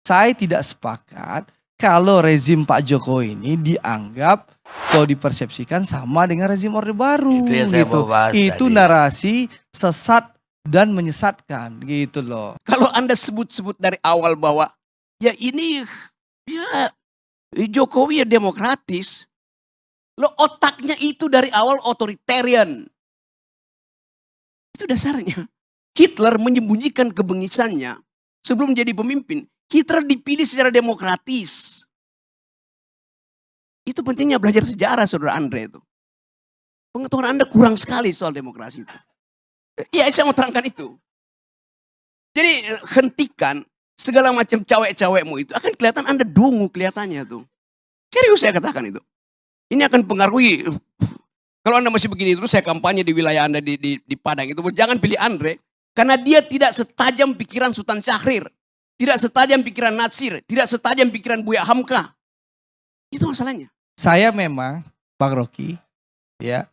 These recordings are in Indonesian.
Saya tidak sepakat kalau rezim Pak Jokowi ini dianggap atau dipersepsikan sama dengan rezim Orde Baru. Itu yang saya gitu. mau bahas Itu tadi. narasi sesat dan menyesatkan gitu loh. Kalau Anda sebut-sebut dari awal bahwa ya ini ya Jokowi ya demokratis. Lo otaknya itu dari awal otoritarian. Itu dasarnya. Hitler menyembunyikan kebengisannya sebelum jadi pemimpin. Hitler dipilih secara demokratis. Itu pentingnya belajar sejarah, Saudara Andre itu. Pengetahuan Anda kurang sekali soal demokrasi itu. Ya, saya mau terangkan itu. Jadi hentikan segala macam cawek-cawekmu itu. Akan kelihatan Anda dungu kelihatannya tuh. Serius saya katakan itu. Ini akan pengaruhi. Kalau Anda masih begini terus, saya kampanye di wilayah Anda di Padang itu. Jangan pilih Andre. Karena dia tidak setajam pikiran Sultan Syahrir. Tidak setajam pikiran Natsir. Tidak setajam pikiran Buya Hamka. Itu masalahnya. Saya memang, Bang Rocky, ya,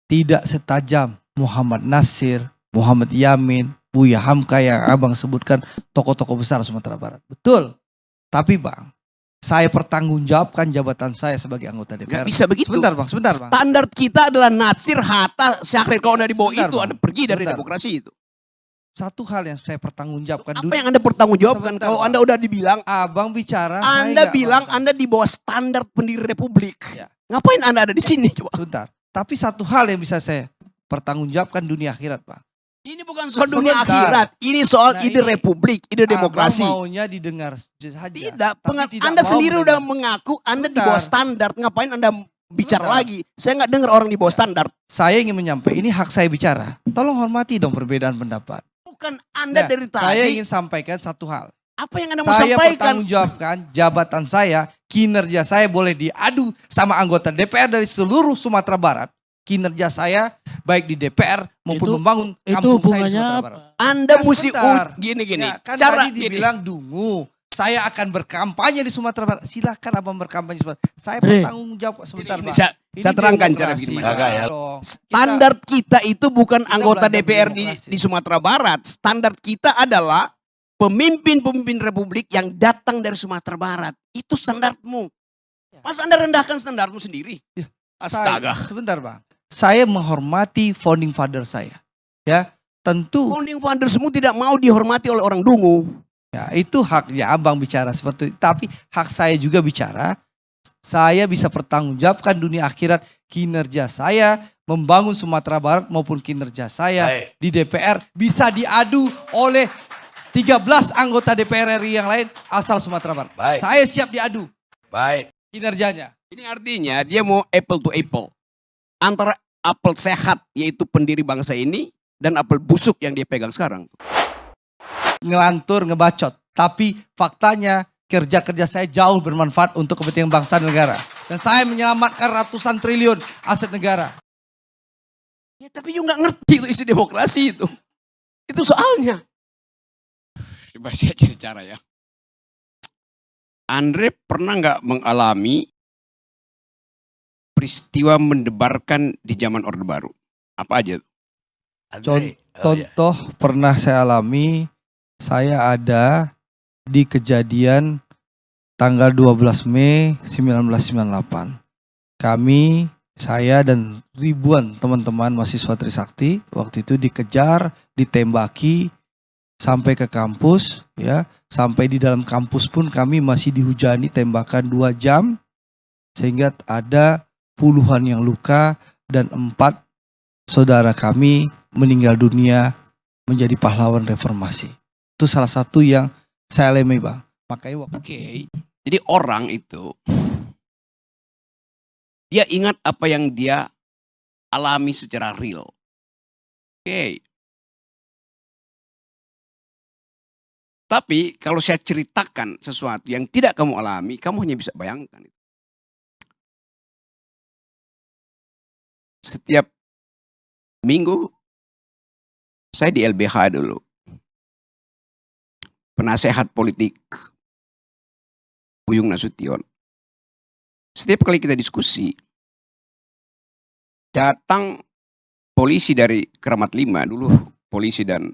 tidak setajam Muhammad Natsir, Muhammad Yamin, Buya Hamka yang abang sebutkan tokoh-tokoh besar Sumatera Barat. Betul. Tapi Bang, saya pertanggungjawabkan jabatan saya sebagai anggota DPR. Gak bisa begitu. Sebentar Bang, sebentar Bang. Standar kita adalah Natsir, Hatta, Syahrir. Kalau Anda di bawah Sebentar, itu, Bang. Anda pergi dari Sebentar. demokrasi itu. Satu hal yang saya pertanggungjawabkan. Apa yang Anda pertanggungjawabkan? Sebentar, Kalau Bang. Anda udah dibilang, Abang bicara, saya Anda nggak bilang bantah. Anda di bawah standar pendiri republik. Ya. Ngapain Anda ada di sini coba? Sebentar. Tapi satu hal yang bisa saya pertanggungjawabkan dunia akhirat, Pak. Ini bukan soal dunia Sebentar. akhirat. Ini soal Nah, ide ini republik, ide demokrasi. Abang maunya didengar saja. Tidak, Tapi tidak Anda mau sendiri udah mendengar. mengaku Anda di Sebentar. bawah standar. Ngapain Anda bicara Sebentar. lagi? Saya nggak dengar orang di bawah standar. Saya ingin menyampaikan, ini hak saya bicara. Tolong hormati dong perbedaan pendapat. Bukan Anda Nah, dari saya tadi. ingin sampaikan satu hal. Apa yang Anda mau Saya sampaikan? pertanggungjawabkan jabatan saya, kinerja saya boleh diadu sama anggota DPR dari seluruh Sumatera Barat. Kinerja saya baik di DPR maupun Itu- membangun Itu kampung saya di hubungannya Sumatera apa? Barat. Anda Ya, mesti sebentar. gini. Ya, kan Cara tadi dibilang dungu. Saya akan berkampanye di Sumatera Barat. Silakan abang berkampanye di Sumatera. Saya Bre. bertanggung jawab sebentar, Gini, Pak. saya Ini terangkan demokrasi, cara begini. Kagak ya. dong. Standar kita itu bukan anggota belajar DPR berdemokrasi. di Sumatera Barat. Standar kita adalah pemimpin-pemimpin republik yang datang dari Sumatera Barat. Itu standarmu. Mas Anda rendahkan standarmu sendiri? Ya, Astaga. Sebentar, Bang. Saya menghormati founding father saya. Ya, tentu Founding fathersmu tidak mau dihormati oleh orang dungu. ya, itu haknya abang bicara seperti itu. Tapi hak saya juga bicara. Saya bisa pertanggungjawabkan dunia akhirat kinerja saya membangun Sumatera Barat maupun kinerja saya Baik. di DPR bisa diadu oleh 13 anggota DPR RI yang lain asal Sumatera Barat. Baik. Saya siap diadu Baik. kinerjanya. Ini artinya dia mau apple to apple. Antara apel sehat yaitu pendiri bangsa ini dan apel busuk yang dia pegang sekarang. Ngelantur, ngebacot. Tapi faktanya kerja-kerja saya jauh bermanfaat untuk kepentingan bangsa dan negara. Dan saya menyelamatkan ratusan triliun aset negara. Ya, tapi you nggak ngerti itu isi demokrasi itu. Itu soalnya. Coba saya cari cara ya. Andre pernah nggak mengalami peristiwa mendebarkan di zaman Orde Baru? Apa aja? Andre. Oh, iya. Contoh pernah saya alami, saya ada di kejadian tanggal 12 Mei 1998. Kami, saya dan ribuan teman-teman mahasiswa Trisakti waktu itu dikejar, ditembaki sampai ke kampus, ya, sampai di dalam kampus pun kami masih dihujani tembakan 2 jam, sehingga ada puluhan yang luka dan 4 saudara kami meninggal dunia menjadi pahlawan reformasi. Itu salah satu yang saya alami, Bang. Makanya waktu Oke. Jadi orang itu dia ingat apa yang dia alami secara real. Oke. Tapi kalau saya ceritakan sesuatu yang tidak kamu alami, kamu hanya bisa bayangkan. Setiap minggu saya di LBH dulu. Penasehat politik Buyung Nasution. Setiap kali kita diskusi, datang polisi dari Kramat 5, dulu polisi dan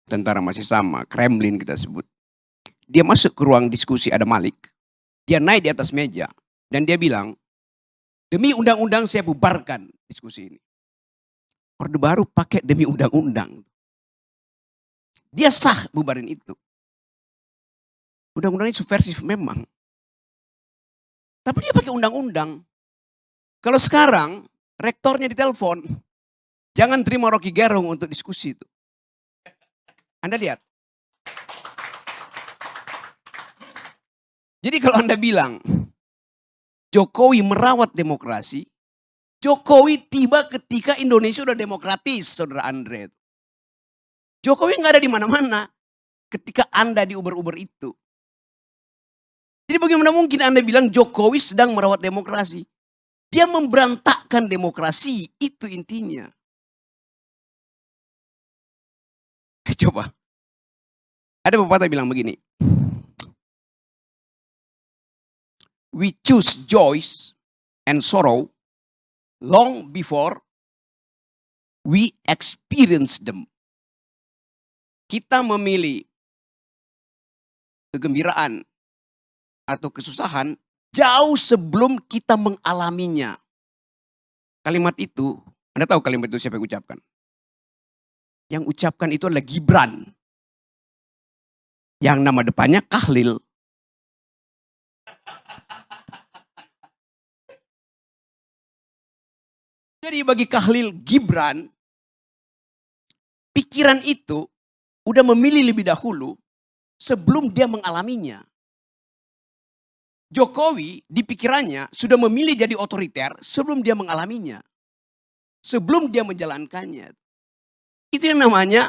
tentara masih sama, Kremlin kita sebut. dia masuk ke ruang diskusi, ada Malik. Dia naik di atas meja dan dia bilang, demi undang-undang saya bubarkan diskusi ini. Orde Baru pakai demi undang-undang. Dia sah bubarin itu. Undang-undangnya subversif memang. Tapi dia pakai undang-undang. Kalau sekarang rektornya ditelepon, jangan terima Rocky Gerung untuk diskusi itu. Anda lihat. Jadi kalau Anda bilang Jokowi merawat demokrasi, Jokowi tiba ketika Indonesia udah demokratis, Saudara Andre. Jokowi nggak ada di mana-mana ketika Anda diuber-uber itu. Jadi bagaimana mungkin Anda bilang Jokowi sedang merawat demokrasi? Dia memberantakkan demokrasi, itu intinya. Coba. Ada pepatah bilang begini. We choose joy and sorrow long before we experience them. Kita memilih kegembiraan atau kesusahan jauh sebelum kita mengalaminya. Kalimat itu, Anda tahu kalimat itu siapa yang ucapkan? Yang ucapkan itu adalah Gibran. Yang nama depannya Kahlil. Jadi bagi Kahlil Gibran, pikiran itu udah memilih lebih dahulu sebelum dia mengalaminya. Jokowi di pikirannya sudah memilih jadi otoriter sebelum dia mengalaminya. Sebelum dia menjalankannya. Itu yang namanya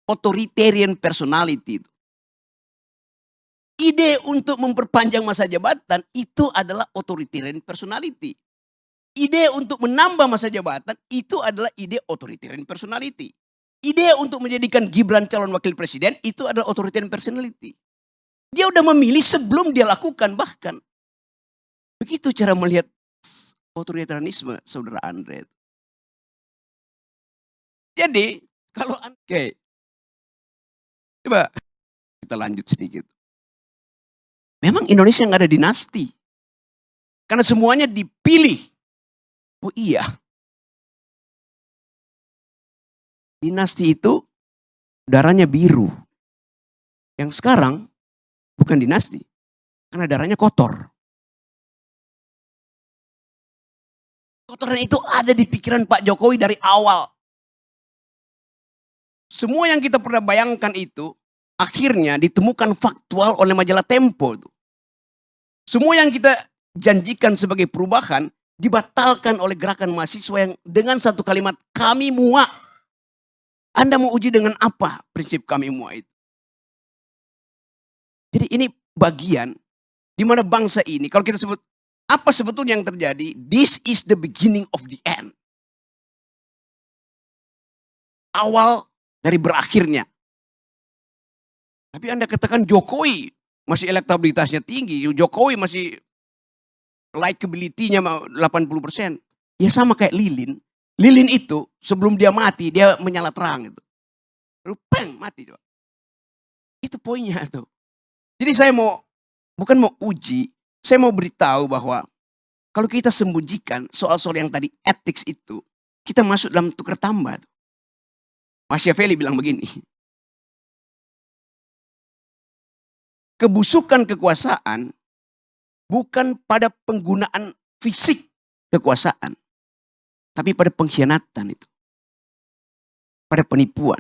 authoritarian personality. Ide untuk memperpanjang masa jabatan itu adalah authoritarian personality. Ide untuk menambah masa jabatan itu adalah ide authoritarian personality. Ide untuk menjadikan Gibran calon wakil presiden itu adalah authoritarian personality. Dia udah memilih sebelum dia lakukan bahkan. Begitu cara melihat otoritarianisme, Saudara Andre. Jadi kalau coba kita lanjut sedikit. Memang Indonesia nggak ada dinasti. Karena semuanya dipilih. Oh iya. Dinasti itu darahnya biru. Yang sekarang bukan dinasti. Karena darahnya kotor. Kotoran itu ada di pikiran Pak Jokowi dari awal. Semua yang kita pernah bayangkan itu akhirnya ditemukan faktual oleh majalah Tempo. Semua yang kita janjikan sebagai perubahan dibatalkan oleh gerakan mahasiswa yang dengan satu kalimat kami muak. Anda mau uji dengan apa prinsip kami muak itu? Jadi ini bagian di mana bangsa ini, kalau kita sebut apa sebetulnya yang terjadi, this is the beginning of the end. Awal dari berakhirnya. Tapi Anda katakan Jokowi masih elektabilitasnya tinggi, Jokowi masih likability-nya 80%. Ya sama kayak Lilin. Lilin itu sebelum dia mati, dia menyala terang itu. Lalu peng, mati. Coba. Itu poinnya tuh. Jadi saya bukan mau uji, saya mau beritahu bahwa kalau kita sembunyikan soal-soal yang tadi etik itu, kita masuk dalam tukar tambah. Machiavelli bilang begini. Kebusukan kekuasaan bukan pada penggunaan fisik kekuasaan. Tapi pada pengkhianatan itu. Pada penipuan.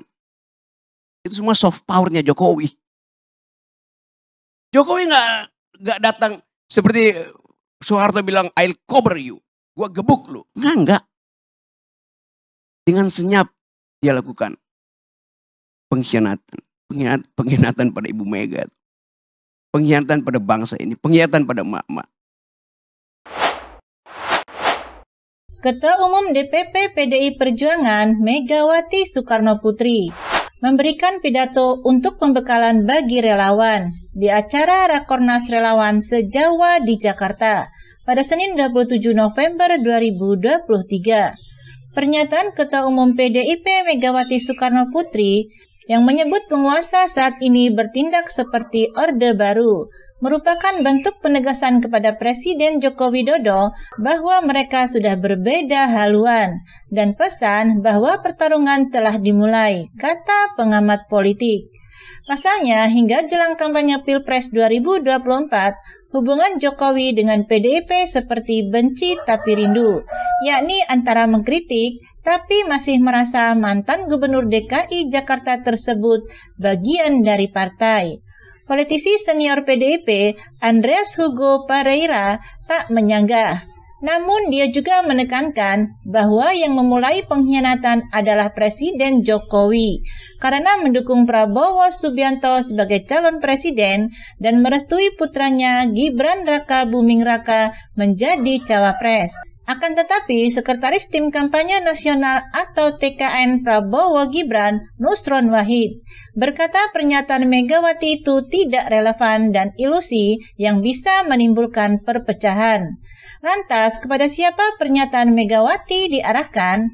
Itu semua soft powernya Jokowi. Jokowi nggak datang seperti Soeharto bilang, I'll cover you. Gua gebuk lu. Enggak. Dengan senyap dia lakukan pengkhianatan. Pengkhianatan pada Ibu Mega. Pengkhianatan pada bangsa ini. Pengkhianatan pada emak-emak. Ketua Umum DPP PDI Perjuangan Megawati Soekarnoputri memberikan pidato untuk pembekalan bagi relawan di acara Rakornas Relawan se-Jawa di Jakarta pada Senin 27 November 2023. Pernyataan Ketua Umum PDIP Megawati Soekarnoputri yang menyebut penguasa saat ini bertindak seperti Orde Baru, merupakan bentuk penegasan kepada Presiden Joko Widodo bahwa mereka sudah berbeda haluan dan pesan bahwa pertarungan telah dimulai, kata pengamat politik. Pasalnya, hingga jelang kampanye Pilpres 2024, hubungan Jokowi dengan PDIP seperti benci tapi rindu, yakni antara mengkritik tapi masih merasa mantan Gubernur DKI Jakarta tersebut bagian dari partai. Politisi senior PDIP, Andreas Hugo Pereira, tak menyanggah. Namun dia juga menekankan bahwa yang memulai pengkhianatan adalah Presiden Jokowi karena mendukung Prabowo Subianto sebagai calon presiden dan merestui putranya Gibran Raka Buming Raka menjadi cawapres. Akan tetapi, Sekretaris Tim Kampanye Nasional atau TKN Prabowo Gibran, Nusron Wahid, berkata pernyataan Megawati itu tidak relevan dan ilusi yang bisa menimbulkan perpecahan. Lantas, kepada siapa pernyataan Megawati diarahkan?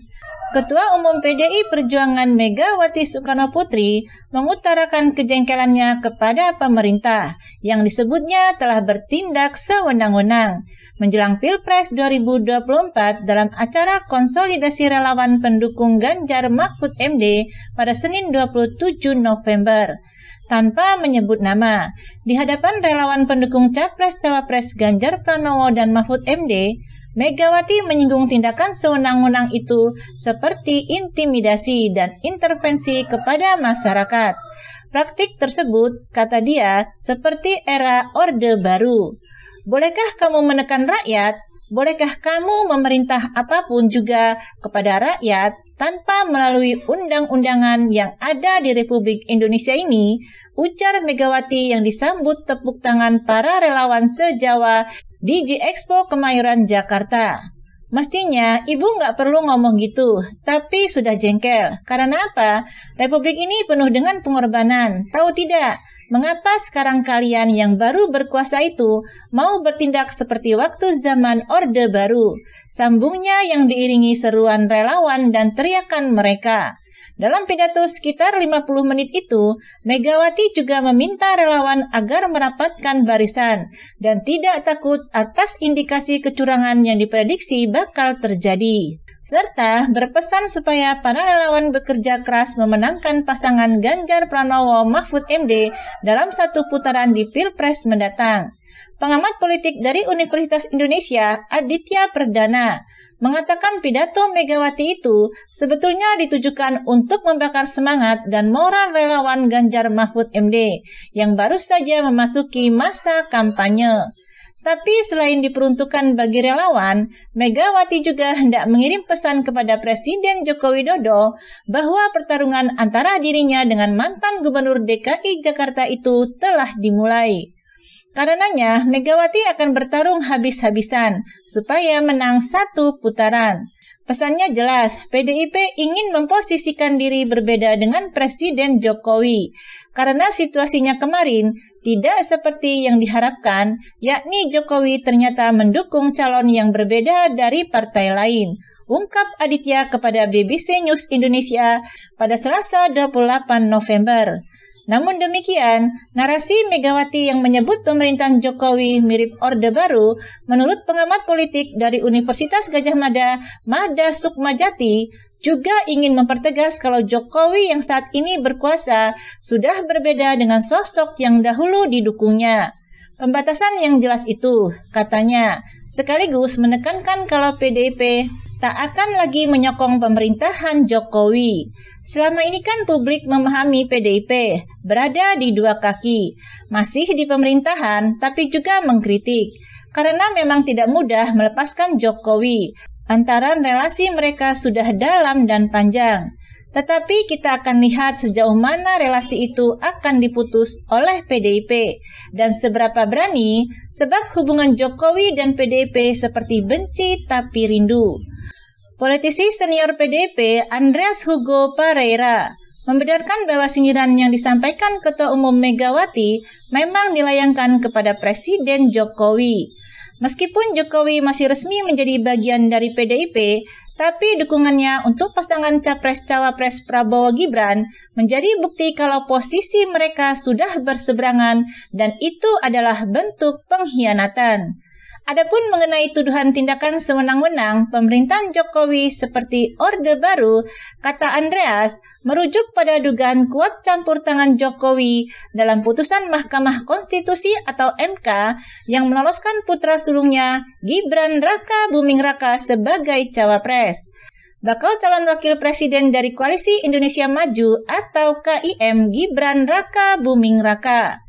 Ketua Umum PDI Perjuangan Megawati Soekarnoputri mengutarakan kejengkelannya kepada pemerintah yang disebutnya telah bertindak sewenang-wenang menjelang Pilpres 2024 dalam acara konsolidasi relawan pendukung Ganjar Mahfud MD pada Senin 27 November. Tanpa menyebut nama, di hadapan relawan pendukung Capres-Cawapres Ganjar Pranowo dan Mahfud MD, Megawati menyinggung tindakan sewenang-wenang itu seperti intimidasi dan intervensi kepada masyarakat. Praktik tersebut, kata dia, seperti era Orde Baru. Bolehkah kamu menekan rakyat? Bolehkah kamu memerintah apapun juga kepada rakyat tanpa melalui undang-undangan yang ada di Republik Indonesia ini? Ujar Megawati yang disambut tepuk tangan para relawan se-Jawa di G-Expo Kemayoran, Jakarta. Mestinya ibu nggak perlu ngomong gitu, tapi sudah jengkel. Karena apa? Republik ini penuh dengan pengorbanan. Tahu tidak? Mengapa sekarang kalian yang baru berkuasa itu mau bertindak seperti waktu zaman Orde Baru? Sambungnya yang diiringi seruan relawan dan teriakan mereka. Dalam pidato sekitar 50 menit itu, Megawati juga meminta relawan agar merapatkan barisan dan tidak takut atas indikasi kecurangan yang diprediksi bakal terjadi. Serta berpesan supaya para relawan bekerja keras memenangkan pasangan Ganjar Pranowo Mahfud MD dalam satu putaran di Pilpres mendatang. Pengamat politik dari Universitas Indonesia, Aditya Perdana, mengatakan pidato Megawati itu sebetulnya ditujukan untuk membakar semangat dan moral relawan Ganjar Mahfud MD yang baru saja memasuki masa kampanye. Tapi selain diperuntukkan bagi relawan, Megawati juga hendak mengirim pesan kepada Presiden Joko Widodo bahwa pertarungan antara dirinya dengan mantan Gubernur DKI Jakarta itu telah dimulai. Karenanya, Megawati akan bertarung habis-habisan supaya menang satu putaran. Pesannya jelas, PDIP ingin memposisikan diri berbeda dengan Presiden Jokowi. Karena situasinya kemarin tidak seperti yang diharapkan, yakni Jokowi ternyata mendukung calon yang berbeda dari partai lain. Ungkap Aditya kepada BBC News Indonesia pada Selasa 28 November. Namun demikian, narasi Megawati yang menyebut pemerintahan Jokowi mirip Orde Baru, menurut pengamat politik dari Universitas Gadjah Mada, Mada Sukmajati, juga ingin mempertegas kalau Jokowi yang saat ini berkuasa sudah berbeda dengan sosok yang dahulu didukungnya. Pembatasan yang jelas itu, katanya, sekaligus menekankan kalau PDIP tak akan lagi menyokong pemerintahan Jokowi. Selama ini kan publik memahami PDIP berada di dua kaki, masih di pemerintahan tapi juga mengkritik. Karena memang tidak mudah melepaskan Jokowi, antara relasi mereka sudah dalam dan panjang. Tetapi kita akan lihat sejauh mana relasi itu akan diputus oleh PDIP dan seberapa berani, sebab hubungan Jokowi dan PDIP seperti benci tapi rindu. Politisi senior PDIP Andreas Hugo Pereira membenarkan bahwa sindiran yang disampaikan Ketua Umum Megawati memang dilayangkan kepada Presiden Jokowi. Meskipun Jokowi masih resmi menjadi bagian dari PDIP, tapi dukungannya untuk pasangan Capres-Cawapres Prabowo Gibran menjadi bukti kalau posisi mereka sudah berseberangan dan itu adalah bentuk pengkhianatan. Adapun mengenai tuduhan tindakan sewenang-wenang pemerintahan Jokowi seperti Orde Baru, kata Andreas, merujuk pada dugaan kuat campur tangan Jokowi dalam putusan Mahkamah Konstitusi atau MK yang meloloskan putra sulungnya Gibran Raka Buming Raka sebagai cawapres. Bakal calon wakil presiden dari Koalisi Indonesia Maju atau KIM Gibran Raka Buming Raka.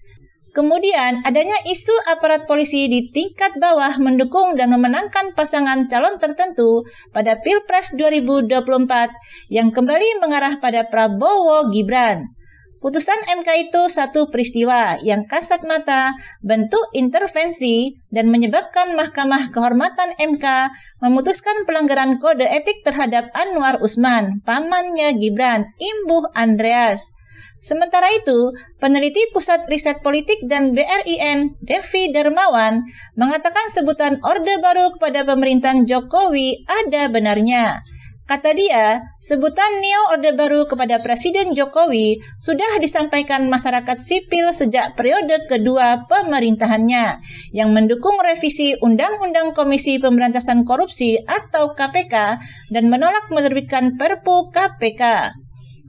Kemudian adanya isu aparat polisi di tingkat bawah mendukung dan memenangkan pasangan calon tertentu pada Pilpres 2024 yang kembali mengarah pada Prabowo Gibran. Putusan MK itu satu peristiwa yang kasat mata bentuk intervensi dan menyebabkan Mahkamah Kehormatan MK memutuskan pelanggaran kode etik terhadap Anwar Usman, pamannya Gibran, imbuh Andreas. Sementara itu, peneliti Pusat Riset Politik dan BRIN, Devi Darmawan, mengatakan sebutan Orde Baru kepada pemerintahan Jokowi ada benarnya. Kata dia, sebutan Neo Orde Baru kepada Presiden Jokowi sudah disampaikan masyarakat sipil sejak periode kedua pemerintahannya, yang mendukung revisi Undang-Undang Komisi Pemberantasan Korupsi atau KPK dan menolak menerbitkan Perpu KPK.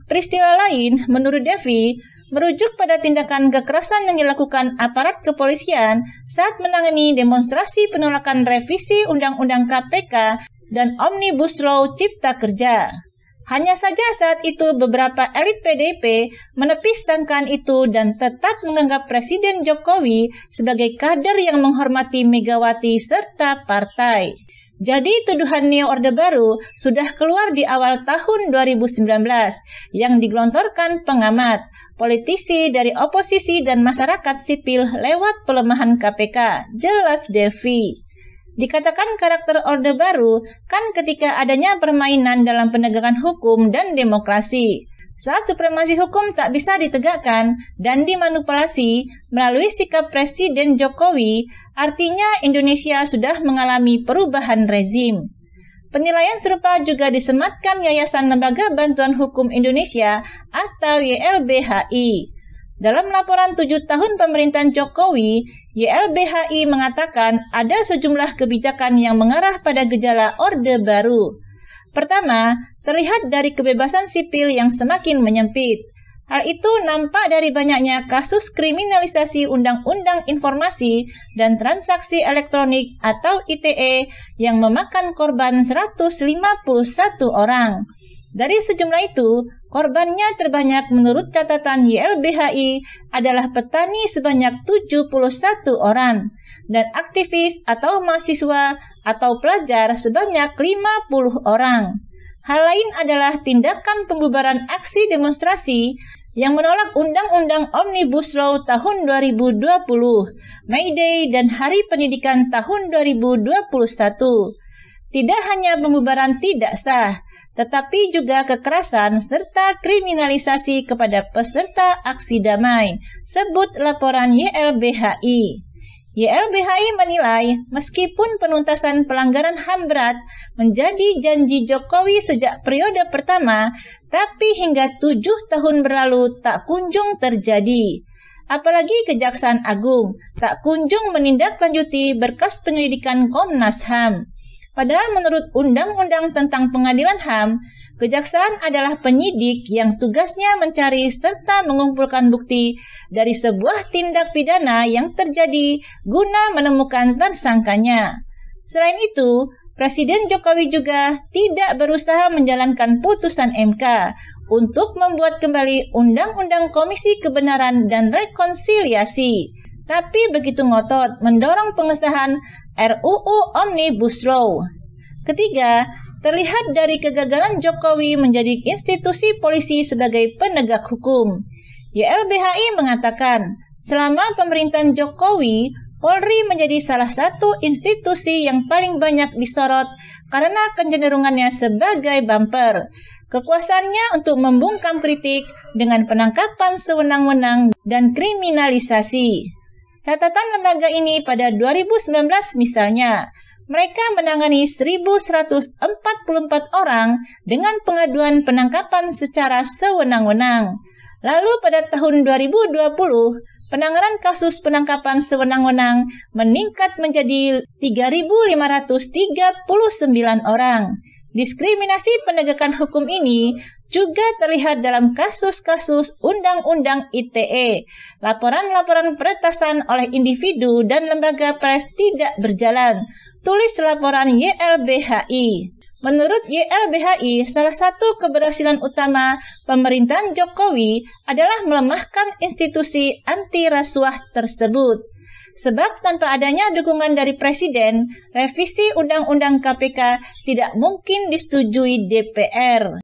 Peristiwa lain, menurut Devi, merujuk pada tindakan kekerasan yang dilakukan aparat kepolisian saat menangani demonstrasi penolakan revisi Undang-Undang KPK dan Omnibus Law Cipta Kerja. Hanya saja saat itu beberapa elit PDIP menepis sangkaan itu dan tetap menganggap Presiden Jokowi sebagai kader yang menghormati Megawati serta partai. Jadi tuduhan Neo Orde Baru sudah keluar di awal tahun 2019 yang digelontorkan pengamat, politisi dari oposisi dan masyarakat sipil lewat pelemahan KPK, jelas Devi. Dikatakan karakter Orde Baru kan ketika adanya permainan dalam penegakan hukum dan demokrasi. Saat supremasi hukum tak bisa ditegakkan dan dimanipulasi melalui sikap Presiden Jokowi, artinya Indonesia sudah mengalami perubahan rezim. Penilaian serupa juga disematkan Yayasan Lembaga Bantuan Hukum Indonesia atau YLBHI. Dalam laporan 7 tahun pemerintahan Jokowi, YLBHI mengatakan ada sejumlah kebijakan yang mengarah pada gejala Orde Baru. Pertama, terlihat dari kebebasan sipil yang semakin menyempit. Hal itu nampak dari banyaknya kasus kriminalisasi Undang-Undang Informasi dan Transaksi Elektronik atau ITE yang memakan korban 151 orang. Dari sejumlah itu, korbannya terbanyak menurut catatan YLBHI adalah petani sebanyak 71 orang dan aktivis atau mahasiswa atau pelajar sebanyak 50 orang. Hal lain adalah tindakan pembubaran aksi demonstrasi yang menolak Undang-Undang Omnibus Law tahun 2020, May Day dan Hari Pendidikan tahun 2021. Tidak hanya pembubaran tidak sah, tetapi juga kekerasan serta kriminalisasi kepada peserta aksi damai, sebut laporan YLBHI. YLBHI menilai meskipun penuntasan pelanggaran HAM berat menjadi janji Jokowi sejak periode pertama, tapi hingga 7 tahun berlalu tak kunjung terjadi. Apalagi Kejaksaan Agung tak kunjung menindaklanjuti berkas penyelidikan Komnas HAM. Padahal menurut Undang-Undang tentang Pengadilan HAM, kejaksaan adalah penyidik yang tugasnya mencari serta mengumpulkan bukti dari sebuah tindak pidana yang terjadi guna menemukan tersangkanya. Selain itu, Presiden Jokowi juga tidak berusaha menjalankan putusan MK untuk membuat kembali Undang-Undang Komisi Kebenaran dan Rekonsiliasi, tapi begitu ngotot mendorong pengesahan RUU Omnibus Law. Ketiga, terlihat dari kegagalan Jokowi menjadi institusi polisi sebagai penegak hukum. YLBHI mengatakan, selama pemerintahan Jokowi, Polri menjadi salah satu institusi yang paling banyak disorot karena kecenderungannya sebagai bumper. Kekuasaannya untuk membungkam kritik dengan penangkapan sewenang-wenang dan kriminalisasi. Catatan lembaga ini pada 2019 misalnya, mereka menangani 1.144 orang dengan pengaduan penangkapan secara sewenang-wenang. Lalu pada tahun 2020, penanganan kasus penangkapan sewenang-wenang meningkat menjadi 3.539 orang. Diskriminasi penegakan hukum ini juga terlihat dalam kasus-kasus Undang-Undang ITE. Laporan-laporan peretasan oleh individu dan lembaga pers tidak berjalan. Tulis laporan YLBHI. Menurut YLBHI, salah satu keberhasilan utama pemerintahan Jokowi adalah melemahkan institusi anti rasuah tersebut. Sebab tanpa adanya dukungan dari Presiden, revisi Undang-Undang KPK tidak mungkin disetujui DPR.